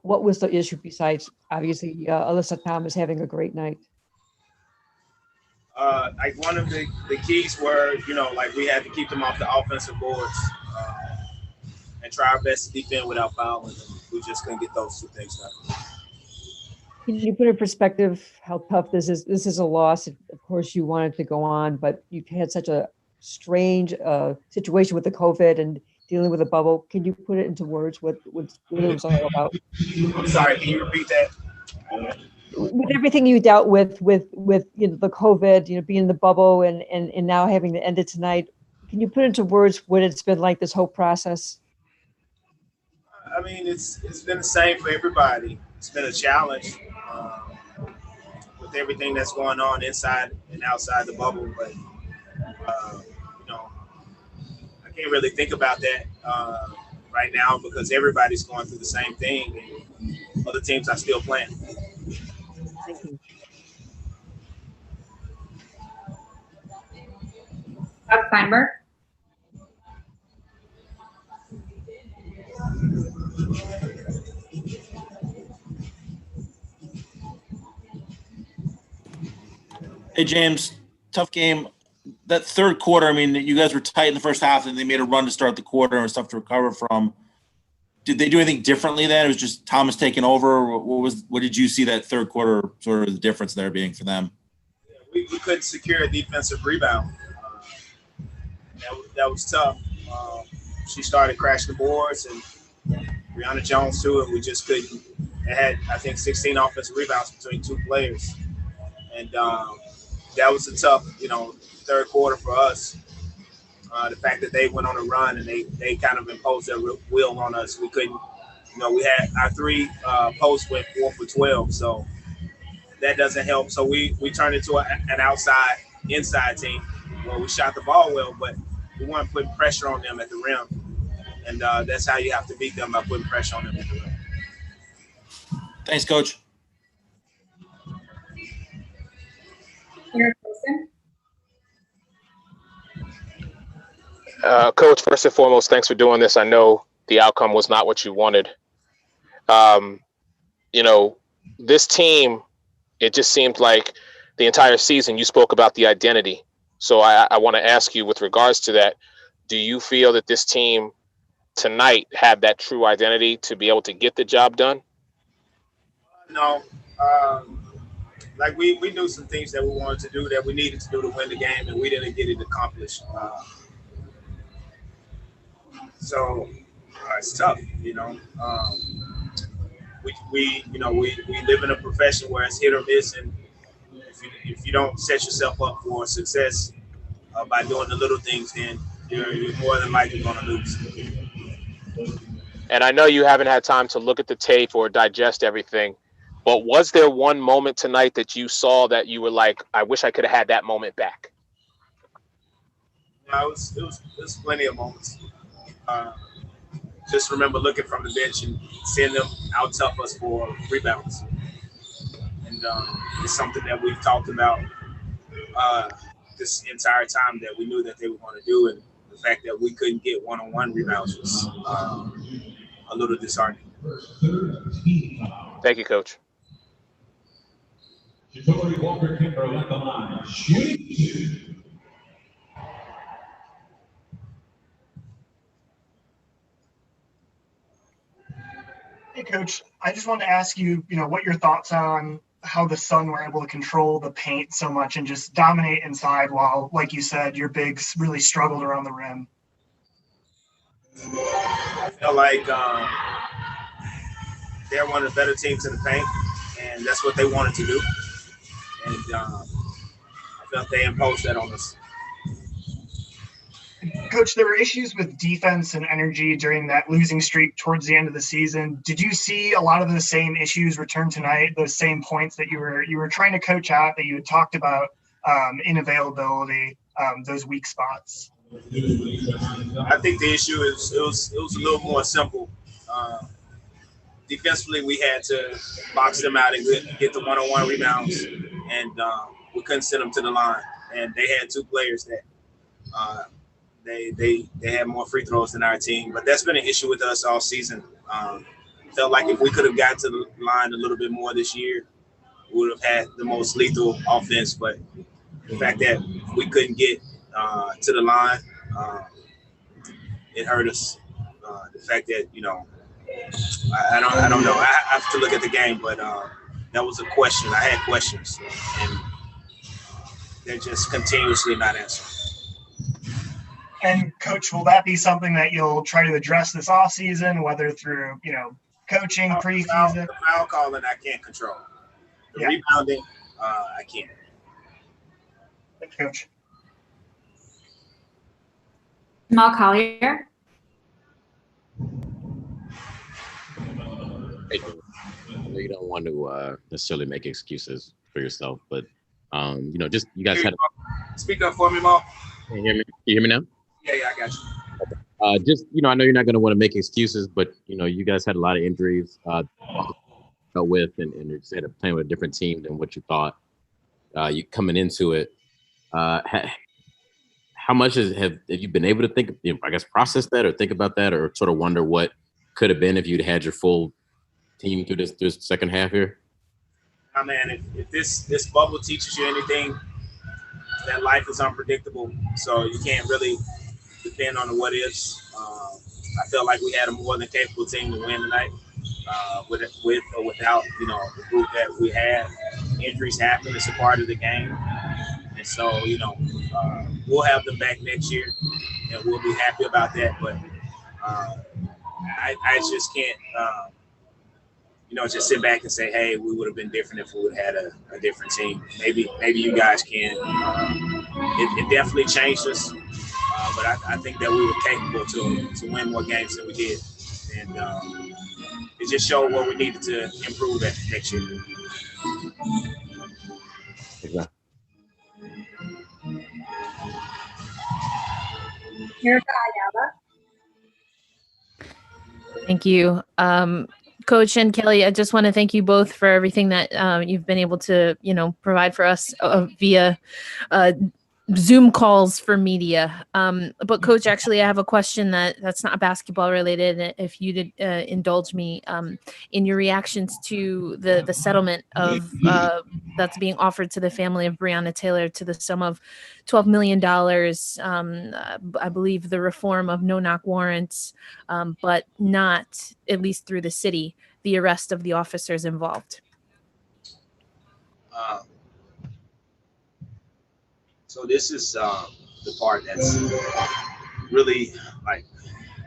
what was the issue besides obviously Alyssa Thomas having a great night? Like one of the keys were, like we had to keep them off the offensive boards and try our best to defend without fouling. We just couldn't get those two things done. Can you put in perspective how tough this is? This is a loss. Of course, you wanted to go on, but you've had such a strange situation with the COVID and dealing with a bubble. Can you put it into words what it was all about? I'm sorry, can you repeat that? With everything you dealt with the COVID, being in the bubble and now having to end it tonight, can you put into words what it's been like, this whole process? I mean, it's been the same for everybody. It's been a challenge with everything that's going on inside and outside the bubble. But, I can't really think about that right now because everybody's going through the same thing and other teams are still playing. Thank you. Feinberg. Hey, James, tough game. That third quarter, I mean, you guys were tight in the first half and they made a run to start the quarter and stuff to recover from. Did they do anything differently then? It was just Thomas taking over. What did you see that third quarter sort of the difference there being for them? We couldn't secure a defensive rebound. That was tough. She started crashing the boards and Brianna Jones too, and we just couldn't. It had, I think, 16 offensive rebounds between two players. And that was a tough, third quarter for us. The fact that they went on a run and they kind of imposed their will on us. We couldn't, we had our three posts went 4 for 12. So that doesn't help. So we turned into an inside team where we shot the ball well, but we weren't putting pressure on them at the rim. And that's how you have to beat them, by putting pressure on them at the rim. Thanks, Coach. Coach, first and foremost, thanks for doing this. I know the outcome was not what you wanted. This team, it just seemed like the entire season you spoke about the identity. So I want to ask you with regards to that, do you feel that this team tonight had that true identity to be able to get the job done? No. Like we knew some things that we wanted to do that we needed to do to win the game, and we didn't get it accomplished. So it's tough, We live in a profession where it's hit or miss, and if you don't set yourself up for success by doing the little things, then you're more than likely going to lose. And I know you haven't had time to look at the tape or digest everything, but was there one moment tonight that you saw that you were like, I wish I could have had that moment back? No, it was plenty of moments. Just remember looking from the bench and seeing them out-tough us for rebounds. And it's something that we've talked about this entire time that we knew that they were going to do. And the fact that we couldn't get one-on-one rebounds was a little disheartening. Thank you, Coach. Hey, Coach, I just wanted to ask you, what your thoughts on how the Sun were able to control the paint so much and just dominate inside while, like you said, your bigs really struggled around the rim. I feel like they're one of the better teams in the paint, and that's what they wanted to do. And I felt they imposed that on us. Coach, there were issues with defense and energy during that losing streak towards the end of the season. Did you see a lot of the same issues return tonight, those same points that you were trying to coach out, that you had talked about in availability, those weak spots? I think the issue is it was a little more simple. Defensively, we had to box them out and get the one-on-one rebounds, and we couldn't send them to the line. And they had two players that they had more free throws than our team. But that's been an issue with us all season. felt like if we could have gotten to the line a little bit more this year, we would have had the most lethal offense. But the fact that we couldn't get to the line, it hurt us. The fact that, I don't know. I have to look at the game, but that was a question. I had questions, and they're just continuously not answered. And Coach, will that be something that you'll try to address this offseason, whether through, coaching, preseason? The foul calling, I can't control. The rebounding, I can't. Thanks, Coach. Jamal Collier. You don't want to necessarily make excuses for yourself, but just you guys had. Speak up for me, Mo. Can you hear me? Can you hear me now? Yeah, I got you. I know you're not going to want to make excuses, but you guys had a lot of injuries with, and you said playing with a different team than what you thought. You coming into it, how much have you been able to think? Process that or think about that, or sort of wonder what could have been if you'd had your full team through this second half here? Man, if this bubble teaches you anything, that life is unpredictable, so you can't really depend on the what ifs. I felt like we had a more than capable team to win tonight, with or without the group that we had. Injuries happen; it's a part of the game, and so we'll have them back next year, and we'll be happy about that. But I just can't. Just sit back and say, hey, we would have been different if we would have had a different team. Maybe you guys can. It definitely changed us, but I think that we were capable to win more games than we did. And it just showed what we needed to improve at next year. Exactly. Erica Ayala. Thank you. Coach and Kelly, I just want to thank you both for everything that you've been able to, provide for us via Zoom calls for media. But Coach, actually, I have a question that's not basketball related. If you'd indulge me in your reactions to the settlement of that's being offered to the family of Brianna Taylor to the sum of $12 million. I believe the reform of no-knock warrants, but not, at least through the city, the arrest of the officers involved. So this is the part that's really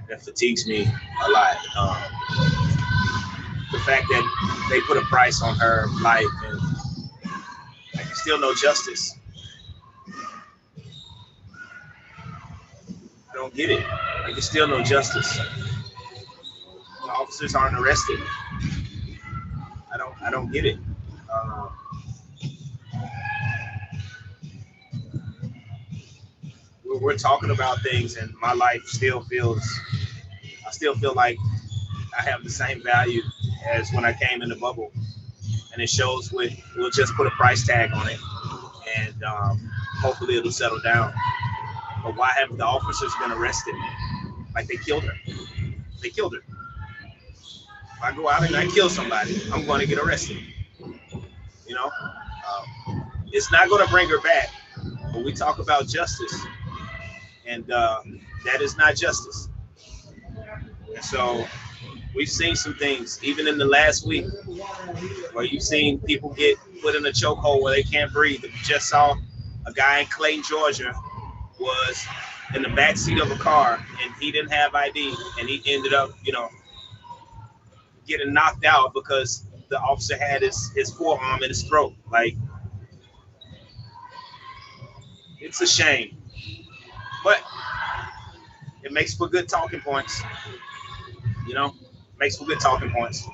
that fatigues me a lot. The fact that they put a price on her life and still no justice. I don't get it. There's still no justice. The officers aren't arrested. I don't get it. We're talking about things, and my life I still feel like I have the same value as when I came in the bubble, and it shows we'll just put a price tag on it, and hopefully it'll settle down. But why haven't the officers been arrested? Like, they killed her. They killed her. If I go out and I kill somebody, I'm going to get arrested. It's not going to bring her back, but we talk about justice. And that is not justice. And so we've seen some things, even in the last week, where you've seen people get put in a chokehold where they can't breathe. You just saw a guy in Clayton, Georgia, was in the back seat of a car, and he didn't have ID, and he ended up, getting knocked out because the officer had his forearm in his throat. Like, it's a shame. But it makes for good talking points. Makes for good talking points.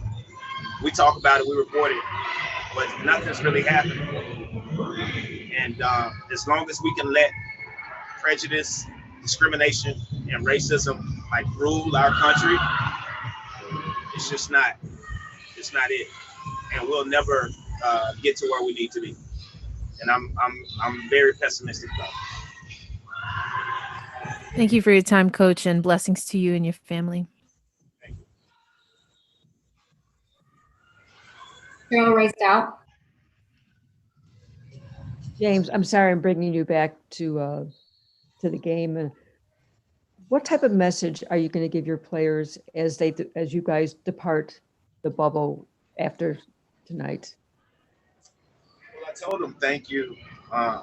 We talk about it, we report it, but nothing's really happened. And as long as we can let prejudice, discrimination, and racism rule our country, it's not it. And we'll never get to where we need to be. And I'm very pessimistic about it. Thank you for your time, Coach, and blessings to you and your family. Cheryl raised out. James, I'm sorry, I'm bringing you back to the game. What type of message are you going to give your players as you guys depart the bubble after tonight? Well, I told them thank you. I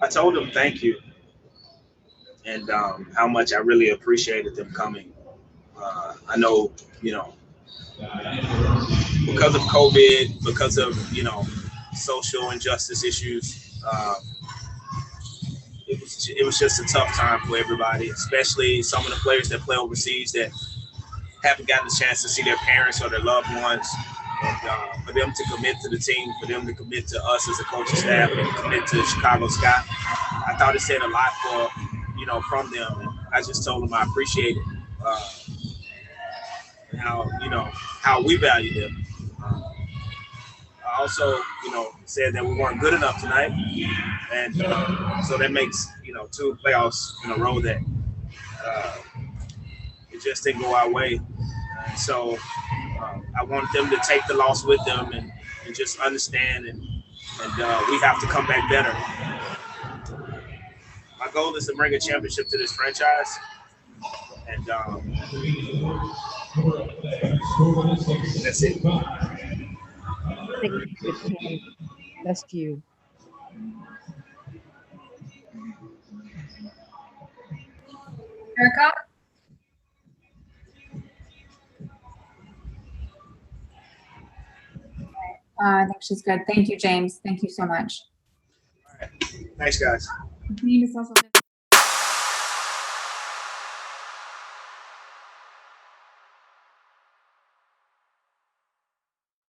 told them thank you, and how much I really appreciated them coming. I know, because of COVID, because of social injustice issues, it was just a tough time for everybody, especially some of the players that play overseas that haven't gotten a chance to see their parents or their loved ones. And for them to commit to the team, for them to commit to us as a coaching staff, and commit to Chicago Sky, I thought it said a lot from them. And I just told them I appreciate it, and how we value them. I also, said that we weren't good enough tonight, and so that makes 2 playoffs in a row that it just didn't go our way. And so I wanted them to take the loss with them and just understand, and we have to come back better. My goal is to bring a championship to this franchise, and that's it. Thank you. Best to you. Erica? I think she's good. Thank you, James. Thank you so much. All right. Thanks, guys. The team is also